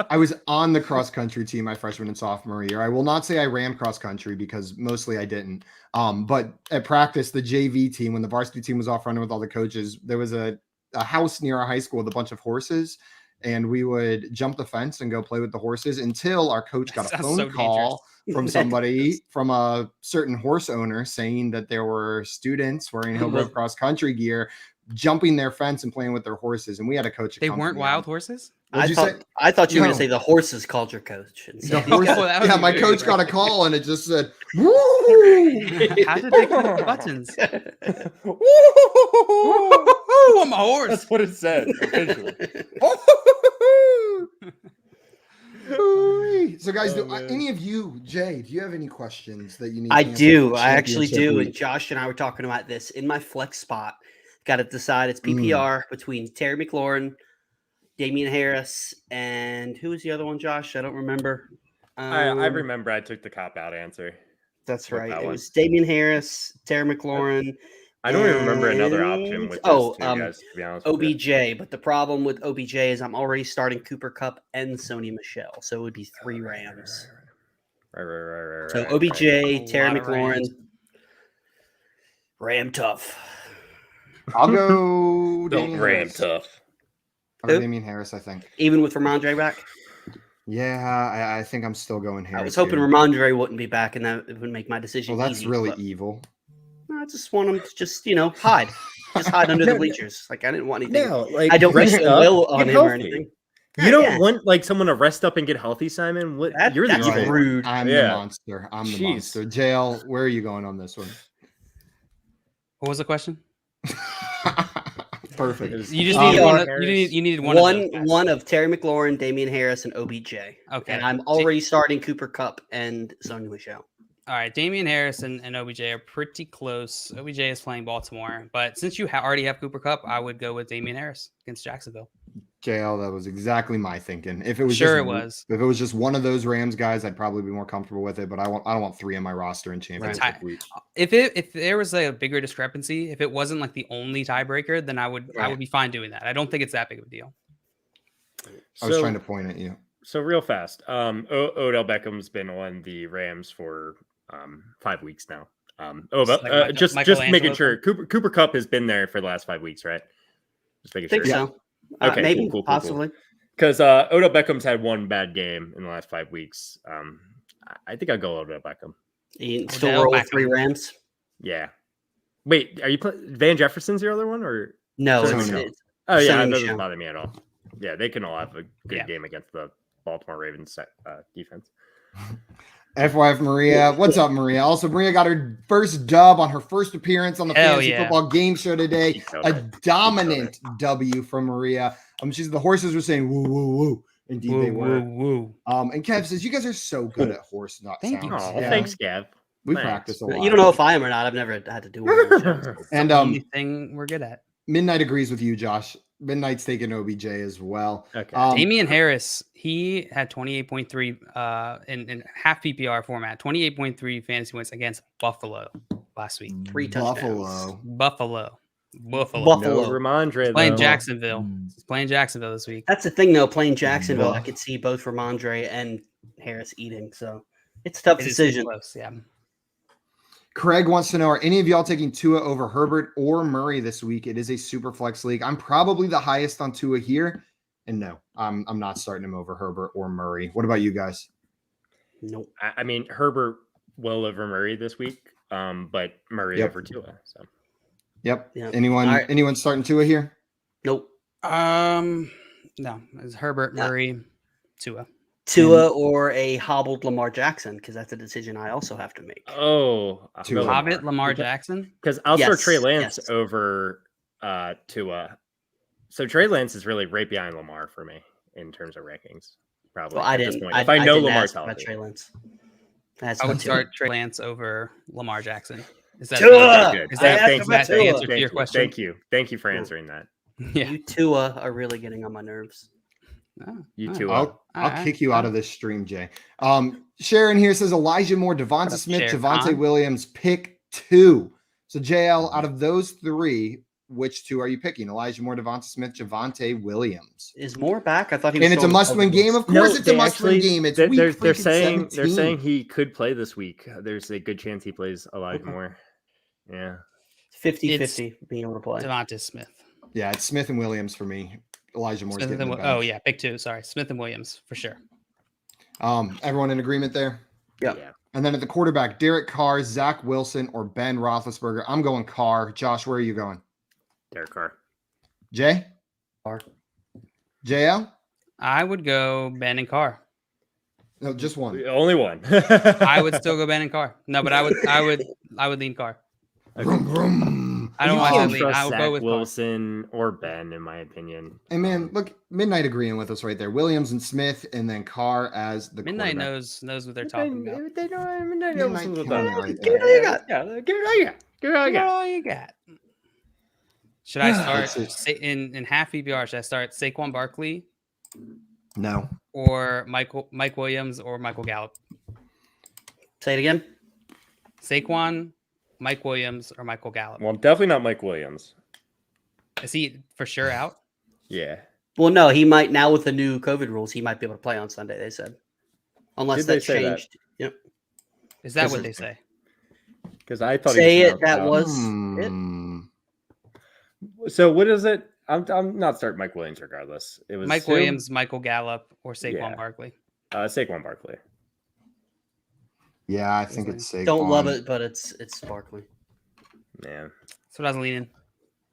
I was on the cross country team my freshman and sophomore year. I will not say I ran cross country because mostly I didn't. But at practice, the JV team, when the varsity team was off running with all the coaches, there was a house near our high school with a bunch of horses, and we would jump the fence and go play with the horses until our coach got a Sounds phone so call from somebody, from a certain horse owner, saying that there were students wearing Hillgrove cross country gear jumping their fence and playing with their horses, and we had a coach. They weren't wild horses? What'd you say? I thought you were going No. to say the horses called your coach. And The said, horse, Oh, that would yeah, be my great, coach bro. got a call and it just said, "Woo!" How did they click the buttons? Ooh, I'm a horse. That's what it said officially. So, guys, Oh, do man. any of you, Jay, do you have any questions that you need? I answered do. for I actually championship do. week? And Josh and I were talking about this in my flex spot. Got to decide. It's PPR between Terry McLaurin, Damian Harris, and who was the other one, Josh? I don't remember. I remember I took the cop-out answer. That's with right. that It one. was Damian Harris, Terry McLaurin, I don't even remember another option And- with oh, those two guys, to be honest with you. OBJ. But the problem with OBJ is I'm already starting Cooper Kupp and Sony Michelle. So it would be 3 Rams. Right. So right, OBJ, right. Terry lot of McLaurin, Rams. Ram tough. I'll go Don't Damian ram Harris. tough. I'll go Who? Damian Harris, I think. Even with Ramondre back? Yeah, I think I'm still going Harris. I was hoping here. Ramondre wouldn't be back, and that would make my decision Well, that's easy. really but evil. I just want him to just, hide. Just hide under the bleachers. Like, I didn't want anything. No, like I don't wish rest ill up, will on get him healthy. or anything. You don't Yeah. want like someone to rest up and get healthy, Simon. What you're the That's evil one. rude. I'm the Yeah. monster. I'm the Jeez. monster. JL, where are you going on this one? What was the question? Perfect. You just Um, needed one. Harris. You needed one. Of those guys. One of Terry McLaurin, Damian Harris, and OBJ. Okay. And I'm already starting Cooper Kupp and Sony Michel. All right, Damian Harris and OBJ are pretty close. OBJ is playing Baltimore, but since you already have Cooper Kupp, I would go with Damian Harris against Jacksonville. JL, that was exactly my thinking. If it was Sure just, it was. If it was just one of those Rams guys, I'd probably be more comfortable with it. But I don't want 3 on my roster in championship Right. week. If there was a bigger discrepancy, if it wasn't like the only tiebreaker, then I would Right. be fine doing that. I don't think it's that big of a deal. I was trying to point at you. So real fast, Odell Beckham's been on the Rams for 5 weeks now. Just like Just Michelangelo making sure Cooper Kupp has been there for the last 5 weeks, right? Just I making think sure. so. Okay, Maybe, cool. possibly. Because Odell Beckham's had one bad game in the last 5 weeks. I think I'll go Odell Beckham. You can still Odell roll with Beckham. 3 Rams? Yeah. Wait, are you Van Jefferson's your other one or? No, Sony it's, Michel. it's Oh yeah, Sony that Michel. doesn't bother me at all. Yeah, they can all have a good Yeah. game against the Baltimore Ravens defense. FYF Maria. What's up, Maria? Also, Maria got her first dub on her first appearance on the Hell Fantasy yeah. Football Game Show today. She killed A it. dominant W from Maria. She's the horses were saying woo woo woo. Indeed they were. woo. And Kev says you guys are so good at horse nut Thank you. sounds. Oh, Yeah, thanks, Gav. we Thanks. practice a lot. You don't know if I am or not. I've never had to do one of those. And Only thing we're good at. Midnight agrees with you, Josh. Midnight's taking OBJ as well. Okay. Damian Harris, he had 28.3 in half PPR format, 28.3 fantasy points against Buffalo last week. 3 touchdowns. Buffalo. Buffalo. No Ramondre Playing though. Jacksonville. He's playing Jacksonville this week. That's the thing, though. Playing Jacksonville, I Buff. could see both Ramondre and Harris eating. So it's a tough It is decision. close, yeah. Craig wants to know, are any of y'all taking Tua over Herbert or Murray this week? It is a super flex league. I'm probably the highest on Tua here. And no, I'm not starting him over Herbert or Murray. What about you guys? Nope. I mean, Herbert will over Murray this week, but Murray Yep. over Tua. So Yep. Yep. Anyone All right. anyone starting Tua here? Nope. No, it's Herbert, Yeah. Murray, Tua. Tua or a hobbled Lamar Jackson, because that's a decision I also have to make. I'll Tua. go Hobbit, Lamar Jackson. because I'll start Yes, Trey Lance yes. over Tua. So Trey Lance is really right behind Lamar for me in terms of rankings. Probably. Well, I at this didn't. point. If I know didn't Lamar's ask about healthy. Trey Lance. That's I would not Tua. start Trey Lance over Lamar Jackson. Is that Tua! Good. Is I that, asked Thank is you. that the Tua. answer to your question? Thank you for answering that. Yeah. You Tua are really getting on my nerves. Oh, You oh. too. I'll Alright. kick you out of this stream, Jay. Sharon here says Elijah Moore, Devonta What up, Smith, Sharon? Javonte Williams, pick 2. So JL, out of those 3, which 2 are you picking? Elijah Moore, Devonta Smith, Javonte Williams. Is Moore back? I thought he was. And it's a still on the must-win COVID game. list. Of course, it's a must-win game. It's week they're freaking saying 17. he could play this week. There's a good chance he plays Elijah Moore. Yeah. 50-50 being able to play. Devonta Smith. Yeah, it's Smith and Williams for me. Elijah Moore's Smith getting and, the bench. oh yeah, pick 2. Sorry, Smith and Williams for sure. Everyone in agreement there? Yeah. And then at the quarterback, Derek Carr, Zach Wilson, or Ben Roethlisberger. I'm going Carr. Josh, where are you going? Derek Carr. Jay? Carr. JL? I would go Ben and Carr. No, just one. Only one. I would still go Ben and Carr. No, but I would lean Carr. Vroom, vroom. I don't You want can't to lean. trust I would Zach go with Carr. Wilson or Ben, in my opinion. And man, look, Midnight agreeing with us right there. Williams and Smith, and then Carr as the Midnight quarterback. knows what they're talking about. They know Midnight Midnight knows what's killing up. it right Give it there. all you got. Yeah, give it all you got. Give it all you Give it got. all you got. Should I That's start in half PPR? Should I start Saquon Barkley No. or Mike Williams or Michael Gallup? Say it again. Saquon, Mike Williams, or Michael Gallup? Well, definitely not Mike Williams. Is he for sure out? Yeah. Well, no, he might now with the new COVID rules. He might be able to play on Sunday. They said, unless Did they that's say that? changed. Yep. Is that This what is- they say? Because I thought Say he was it. That out. was it. Hmm. So what is it? I'm not starting Mike Williams regardless. It was Mike who? Williams, Michael Gallup, or Saquon Yeah. Barkley? Saquon Barkley. Yeah, I think it's Saquon. Don't love it, but it's Barkley. Yeah. That's what I was leaning.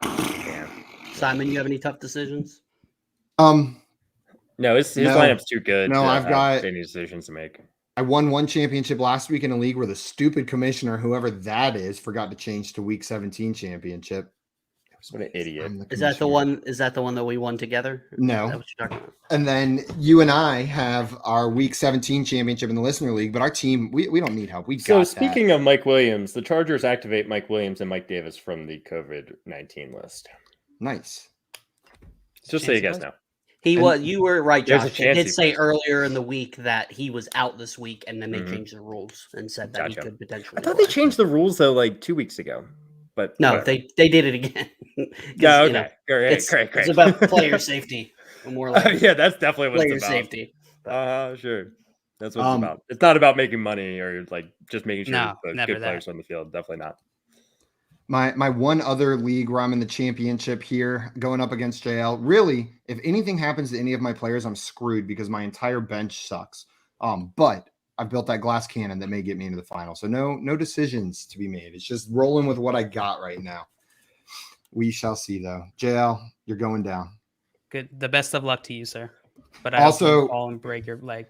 Yeah. Simon, you have any tough decisions? No, his lineup's too good. No, I've got any decisions to make. I won one championship last week in a league where the stupid commissioner, whoever that is, forgot to change to week 17 championship. What an idiot. Is that the one that we won together? No. Is that what you're talking about? And then you and I have our week 17 championship in the listener league, but our team, we don't need help. We got So speaking of Mike Williams, the Chargers activate Mike Williams and Mike Davis from the COVID-19 list. Nice. Just so you guys know. You were right, There's Josh. a They chance did he say plays. earlier in the week that he was out this week, and then they Mhm. changed the rules and said that Gotcha. he could potentially. I thought they play. changed the rules though like 2 weeks ago. But No, whatever. they did it again. 'Cause, Yeah, you okay. know, Great. it's about player safety. More like Yeah, that's definitely what player it's about. safety. Sure. That's what it's about. It's not about making money or like just making sure No, you put never good that. players on the field. Definitely not. My one other league where I'm in the championship here going up against JL. Really, if anything happens to any of my players, I'm screwed because my entire bench sucks. But I've built that glass cannon that may get me into the final. So no decisions to be made. It's just rolling with what I got right now. We shall see though. JL, you're going down. Good. The best of luck to you, sir. But I Also- hope you fall and break your leg.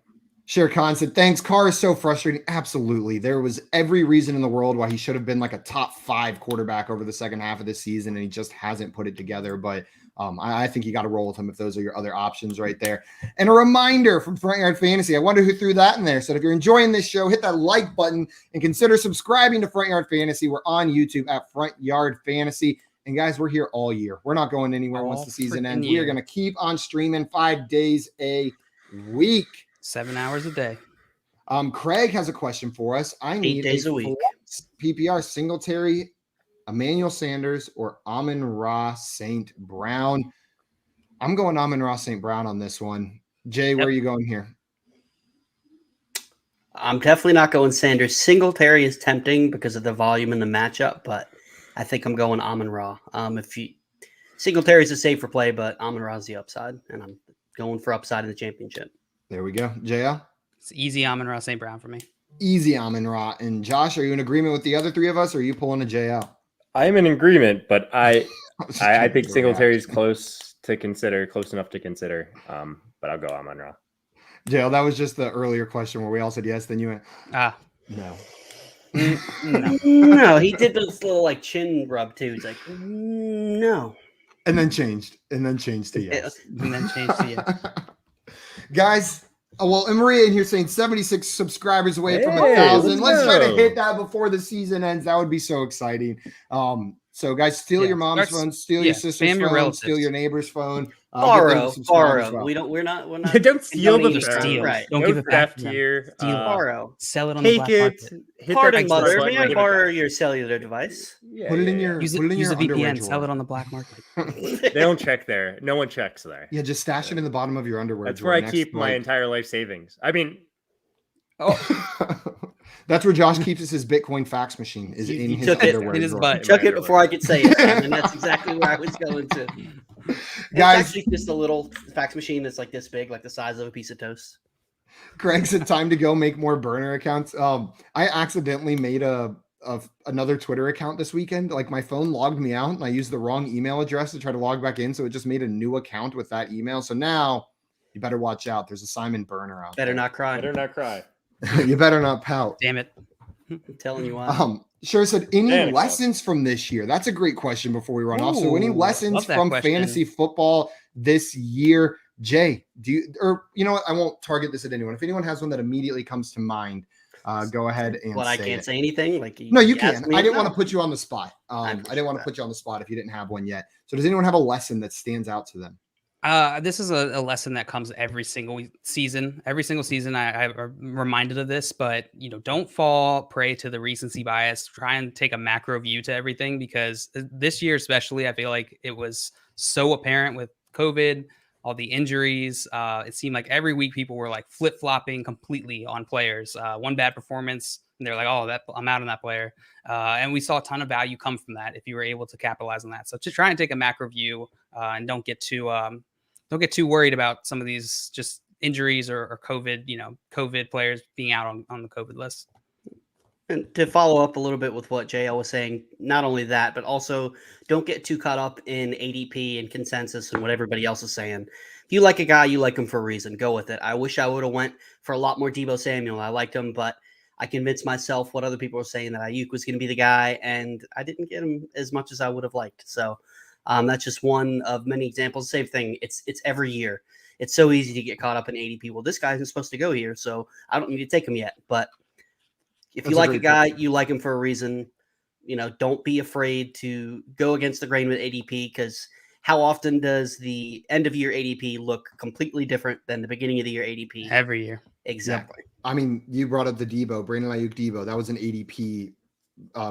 Share Khan said, thanks. Carr is so frustrating. Absolutely. There was every reason in the world why he should have been like a top 5 quarterback over the second half of this season, and he just hasn't put it together. But I think you got to roll with him if those are your other options right there. And a reminder from Front Yard Fantasy. I wonder who threw that in there. So if you're enjoying this show, hit that like button and consider subscribing to Front Yard Fantasy. We're on YouTube at Front Yard Fantasy. And guys, we're here all year. We're not going anywhere once the season freaking ends. We are year. going to keep on streaming 5 days a week. 7 hours a day. Craig has a question for us. I need 8 days a week. flex PPR Singletary, Emmanuel Sanders, or Amon-Ra St. Brown. I'm going Amon-Ra St. Brown on this one. Jay, where are you going here? I'm definitely not going Sanders. Singletary is tempting because of the volume and the matchup, but I think I'm going Amon-Ra. Singletary is a safer play, but Amon-Ra is the upside, and I'm going for upside in the championship. There we go. JL? It's easy Amon-Ra St. Brown for me. Easy Amon-Ra. And Josh, are you in agreement with the other 3 of us, or are you pulling a JL? I am in agreement, but I was just think trying to Singletary's react. close enough to consider. But I'll go Amon-Ra. JL, that was just the earlier question where we all said yes, then you went, no. No. No, he did this little like chin rub too. He's like, no. And then changed to yes. And then change to yes. Guys, and Maria in here saying 76 subscribers away from Hey, 1,000. Let's try to go. hit that before the season ends. That would be so exciting. So guys, steal Yeah, your mom's start- phone, steal yeah, your sister's spam your phone, relatives. steal your neighbor's phone. give them some subscribers as Borrow. well. We're not. Don't steal the condoning phone. steal. Right. Don't No give it back theft to them. here. Steal it. Borrow. Sell it on the Take black it. market. Hit Pardon, that mother. button, May I give it borrow back. your cellular device? Yeah, Put it yeah, in yeah. your Use put it in use your a underwear VPN. Sell drawer. it on the black market. They don't check there. No one checks there. Yeah, just stash it in the bottom of your underwear That's drawer. where I next keep to, my like- entire life savings. I mean, That's where Josh keeps his Bitcoin fax machine. Is You- in you his took it underwear in his drawer. butt. Took it before I could say it, and that's exactly where I was going to. Guys, It's actually just a little fax machine that's like this big, like the size of a piece of toast. Craig said time to go make more burner accounts. I accidentally made another Twitter account this weekend. Like my phone logged me out and I used the wrong email address to try to log back in. So it just made a new account with that email. So now you better watch out. There's a Simon burner out Better there. not cry. better not cry. You better not pout. Damn it. I'm telling you what. Sure said, any There we go. lessons from this year? That's a great question before we run off. So any Ooh, lessons love that from question. fantasy football this year? Jay, do you, or you know what? I won't target this at anyone. If anyone has one that immediately comes to mind, go ahead and What, I can't say anything? Like No, you asked can. me? I didn't No. want to put you on the spot. I didn't want to put you on the spot if you didn't have one yet. So does anyone have a lesson that stands out to them? This is a lesson that comes every single season. Every single season, I'm reminded of this, but don't fall prey to the recency bias. Try and take a macro view to everything, because this year, especially, I feel like it was so apparent with COVID, all the injuries. It seemed like every week people were like flip flopping completely on players. One bad performance, and they're like, "Oh, I'm out on that player." And we saw a ton of value come from that if you were able to capitalize on that. So to try and take a macro view and don't get too worried about some of these just injuries or COVID, COVID players being out on the COVID list. And to follow up a little bit with what JL was saying, not only that, but also don't get too caught up in ADP and consensus and what everybody else is saying. If you like a guy, you like him for a reason. Go with it. I wish I would have went for a lot more Deebo Samuel. I liked him, but I convinced myself what other people were saying that Ayuk was going to be the guy, and I didn't get him as much as I would have liked. So that's just one of many examples. Same thing. It's every year. It's so easy to get caught up in ADP. Well, this guy isn't supposed to go here, so I don't need to take him yet. But if you like a guy, you like him for a reason. Don't be afraid to go against the grain with ADP, because how often does the end of year ADP look completely different than the beginning of the year ADP? Every year. Exactly. Yeah. I mean, you brought up the Deebo, Brandon Ayuk Deebo. That was an ADP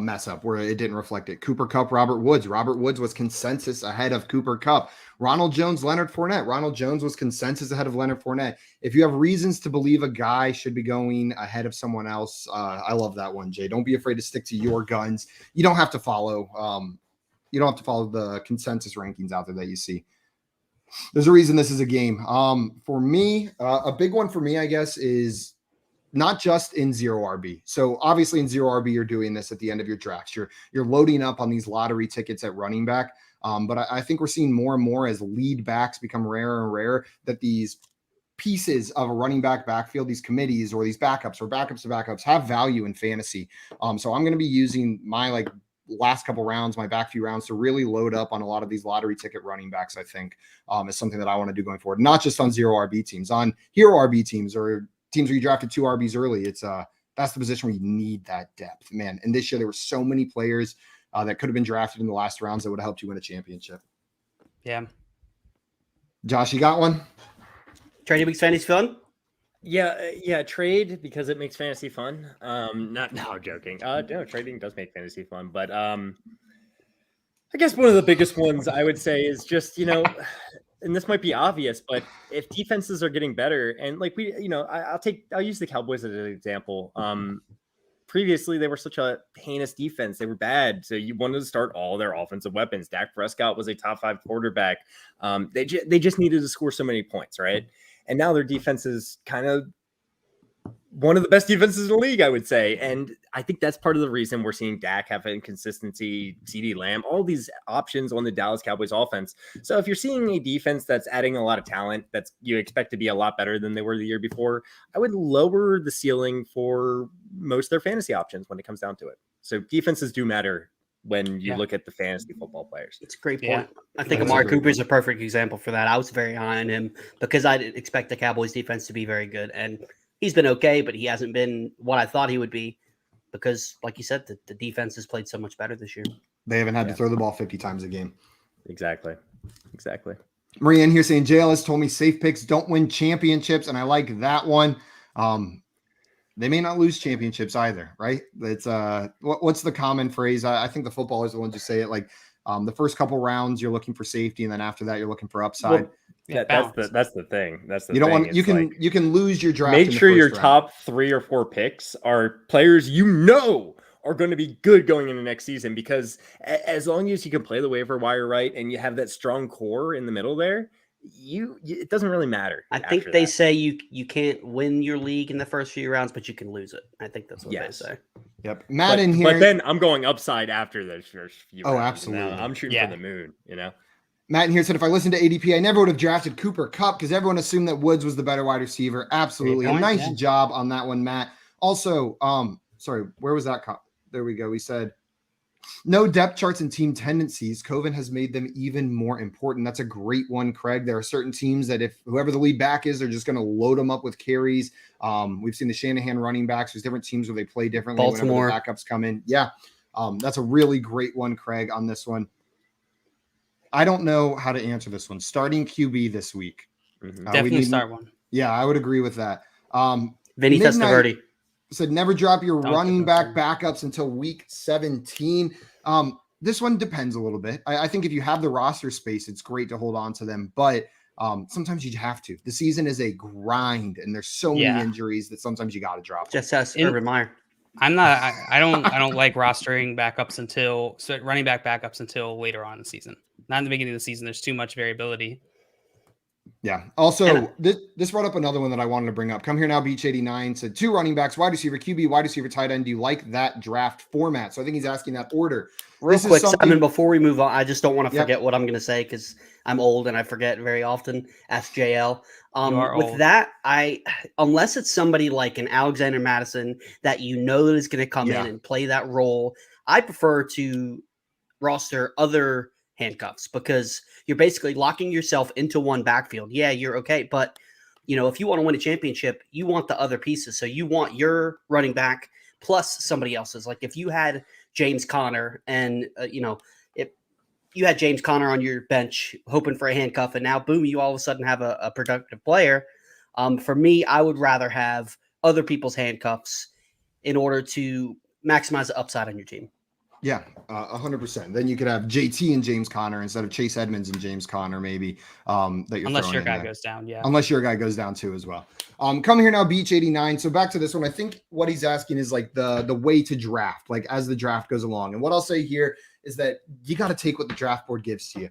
mess up where it didn't reflect it. Cooper Kupp, Robert Woods. Robert Woods was consensus ahead of Cooper Kupp. Ronald Jones, Leonard Fournette. Ronald Jones was consensus ahead of Leonard Fournette. If you have reasons to believe a guy should be going ahead of someone else, I love that one, Jay. Don't be afraid to stick to your guns. You don't have to follow. You don't have to follow the consensus rankings out there that you see. There's a reason this is a game. For me, a big one for me, I guess, is not just in zero RB. So obviously in zero RB, you're doing this at the end of your drafts. You're loading up on these lottery tickets at running back. But I think we're seeing more and more as lead backs become rarer and rarer that these pieces of a running back backfield, these committees or these backups or backups to backups have value in fantasy. So I'm going to be using my last couple rounds, my back few rounds to really load up on a lot of these lottery ticket running backs. I think is something that I want to do going forward, not just on zero RB teams, on hero RB teams or teams where you drafted 2 RBs early. It's that's the position where you need that depth, man. And this year there were so many players that could have been drafted in the last rounds that would have helped you win a championship. Yeah. Josh, you got one? Trading makes fantasy fun. Yeah, trade because it makes fantasy fun. I'm joking. No, trading does make fantasy fun, but I guess one of the biggest ones I would say is just, and this might be obvious, but if defenses are getting better, and I'll use the Cowboys as an example. Previously, they were such a heinous defense; they were bad, so you wanted to start all their offensive weapons. Dak Prescott was a top 5 quarterback. They just needed to score so many points, right? And now their defense is kind of one of the best defenses in the league, I would say. And I think that's part of the reason we're seeing Dak have inconsistency, CeeDee Lamb, all these options on the Dallas Cowboys offense. So if you're seeing a defense that's adding a lot of talent, that's you expect to be a lot better than they were the year before, I would lower the ceiling for most of their fantasy options when it comes down to it. So defenses do matter when you look at the fantasy football players. It's a great point. I think Amari Cooper is a perfect example for that. I was very high on him because I didn't expect the Cowboys defense to be very good. And he's been okay, but he hasn't been what I thought he would be because, like you said, the defense has played so much better this year. They haven't had to throw the ball 50 times a game. Exactly. Marianne here saying, JLS told me safe picks don't win championships, and I like that one. They may not lose championships either, right? It's what's the common phrase? I think the footballers are the ones who say it. Like the first couple rounds, you're looking for safety, and then after that, you're looking for upside. Well, that's the thing. That's the you don't thing. want you can lose your draft. Make sure your top 3 or 4 picks are players are going to be good going into next season, because as long as you can play the waiver wire right and you have that strong core in the middle there, it doesn't really matter. I think they say you can't win your league in the first few rounds, but you can lose it. I think that's what they say. Yep. Matt in here. But then I'm going upside after those first few rounds. Absolutely. I'm shooting for the moon, Matt in here said, if I listened to ADP, I never would have drafted Cooper Kupp because everyone assumed that Woods was the better wide receiver. Absolutely. A nice job on that one, Matt. Also, sorry, where was that? There we go. We said, no depth charts and team tendencies. COVID has made them even more important. That's a great one, Craig. There are certain teams that if whoever the lead back is, they're just going to load them up with carries. We've seen the Shanahan running backs. There's different teams where they play differently. Baltimore. Whenever the backups come in. Yeah. That's a really great one, Craig, on this one. I don't know how to answer this one. Starting QB this week. Definitely start one. Yeah, I would agree with that. Vinny Testaverde said never drop your running back backups until week 17. This one depends a little bit. I think if you have the roster space, it's great to hold on to them, but sometimes you have to. The season is a grind, and there's so many injuries that sometimes you got to drop. Just ask Urban Meyer. I don't like rostering backups running back backups until later on in the season. Not in the beginning of the season. There's too much variability. Yeah. Also, this brought up another one that I wanted to bring up. Come here now, Beach 89 said 2 running backs, wide receiver, QB, wide receiver, tight end. Do you like that draft format? So I think he's asking that order. Real quick, Simon, before we move on, I just don't want to forget what I'm going to say because I'm old and I forget very often. Ask JL. With that, unless it's somebody like an Alexander Madison that you know that is going to come in and play that role, I prefer to roster other handcuffs because you're basically locking yourself into one backfield. Yeah, you're okay. But, if you want to win a championship, you want the other pieces. So you want your running back plus somebody else's. Like if you had James Conner and, if you had James Conner on your bench hoping for a handcuff and now, boom, you all of a sudden have a productive player. For me, I would rather have other people's handcuffs in order to maximize the upside on your team. Yeah, 100%. Then you could have JT and James Conner instead of Chase Edmonds and James Conner, maybe. That you're unless your guy goes down, Unless your guy goes down too as well. Come here now, Beach 89. So back to this one. I think what he's asking is like the way to draft, like as the draft goes along. And what I'll say here is that you got to take what the draft board gives to you.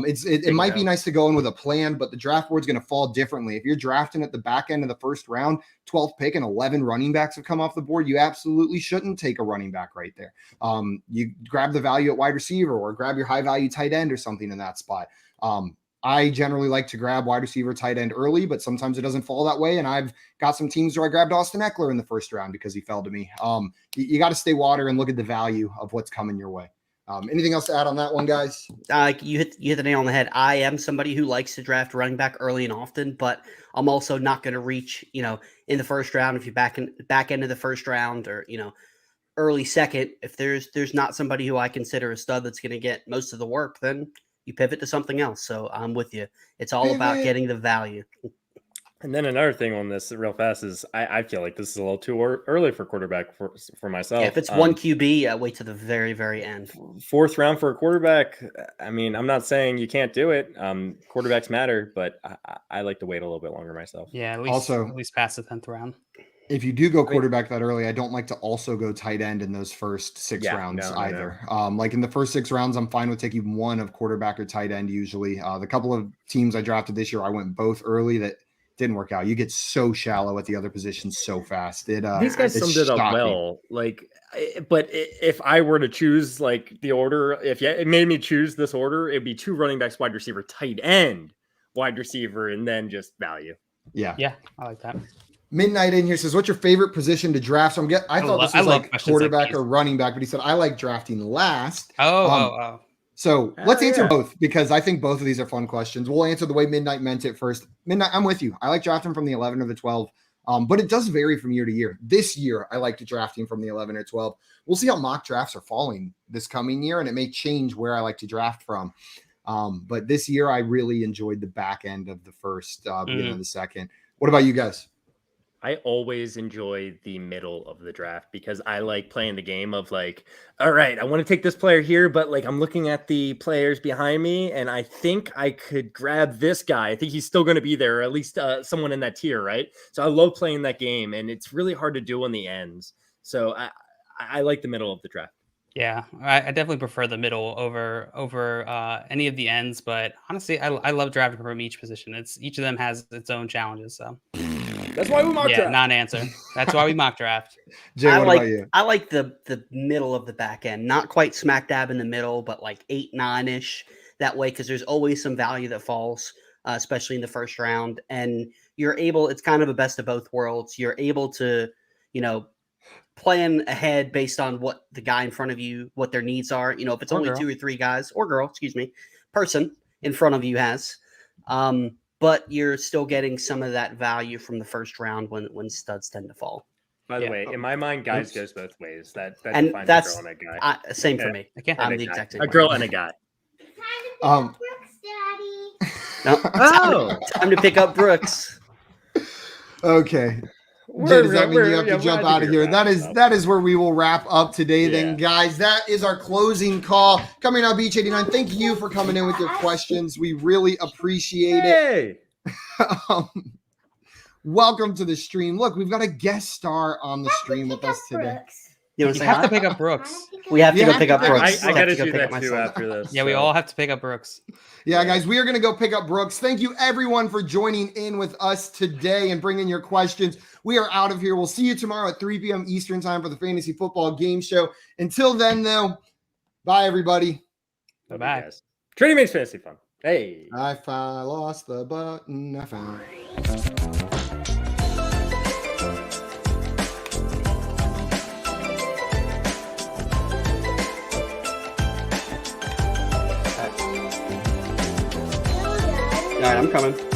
It might be nice to go in with a plan, but the draft board's going to fall differently. If you're drafting at the back end of the first round, 12th pick and 11 running backs have come off the board, you absolutely shouldn't take a running back right there. You grab the value at wide receiver or grab your high value tight end or something in that spot. I generally like to grab wide receiver, tight end early, but sometimes it doesn't fall that way. And I've got some teams where I grabbed Austin Eckler in the first round because he fell to me. You got to stay water and look at the value of what's coming your way. Anything else to add on that one, guys? You hit the nail on the head. I am somebody who likes to draft running back early and often, but I'm also not going to reach, in the first round. If you're back end of the first round or, early second, if there's not somebody who I consider a stud that's going to get most of the work, then you pivot to something else. So I'm with you. It's all about getting the value. And then another thing on this real fast is I feel like this is a little too early for quarterback for myself. Yeah, if it's one QB, wait to the very, very end. 4th round for a quarterback. I mean, I'm not saying you can't do it. Quarterbacks matter, but I like to wait a little bit longer myself. Yeah, at least past the 10th round. If you do go quarterback that early, I don't like to also go tight end in those first 6 rounds either. No. Like in the first 6 rounds, I'm fine with taking one of quarterback or tight end usually. The couple of teams I drafted this year, I went both early. That didn't work out. You get so shallow at the other positions so fast. These guys summed it up well. Like, but if I were to choose like the order, if it made me choose this order, it'd be 2 running backs, wide receiver, tight end, wide receiver, and then just value. Yeah, I like that. Midnight in here says, "What's your favorite position to draft?" So I thought this was like quarterback or running back, but he said I like drafting last. So let's answer both because I think both of these are fun questions. We'll answer the way Midnight meant it first. Midnight, I'm with you. I like drafting from the 11 or the 12, but it does vary from year to year. This year, I like drafting from the 11 or 12. We'll see how mock drafts are falling this coming year, and it may change where I like to draft from. But this year, I really enjoyed the back end of the first, beginning of the second. What about you guys? I always enjoy the middle of the draft because I like playing the game of like, all right, I want to take this player here, but like I'm looking at the players behind me and I think I could grab this guy. I think he's still going to be there, or at least someone in that tier, right? So I love playing that game and it's really hard to do on the ends. So I like the middle of the draft. Yeah, I definitely prefer the middle over any of the ends, but honestly, I love drafting from each position. Each of them has its own challenges, so. That's why we mock draft. Non-answer. That's why we mock draft. Jay, what about you? I like the middle of the back end, not quite smack dab in the middle, but like 8, 9-ish that way, because there's always some value that falls, especially in the first round. And it's kind of a best of both worlds. You're able to, plan ahead based on what the guy in front of you, what their needs are. If it's only 2 or 3 guys or girl, person in front of you has. But you're still getting some of that value from the first round when studs tend to fall. By the way, in my mind, guys goes both ways. That's a girl and a guy. Same for me. I'm the exact same. A girl and a guy. No, time to pick up Brooks. Okay. Jay, does that mean you have to jump out of here? That is where we will wrap up today then, guys. That is our closing call. Coming out, Beach 89. Thank you for coming in with your questions. We really appreciate it. Welcome to the stream. Look, we've got a guest star on the stream with us today. You know, You have to pick up Brooks. We have to You go have pick to up pick up Brooks. I Brooks. got to Have do go pick that up too myself. after this. Yeah, we all have to pick up Brooks. Yeah, guys, we are going to go pick up Brooks. Thank you, everyone, for joining in with us today and bringing your questions. We are out of here. We'll see you tomorrow at 3 p.m. Eastern time for the Fantasy Football Game Show. Until then, though, bye, everybody. Bye-bye. Guys. Trading makes fantasy fun. Hey. I lost the button. I found All right, I'm coming.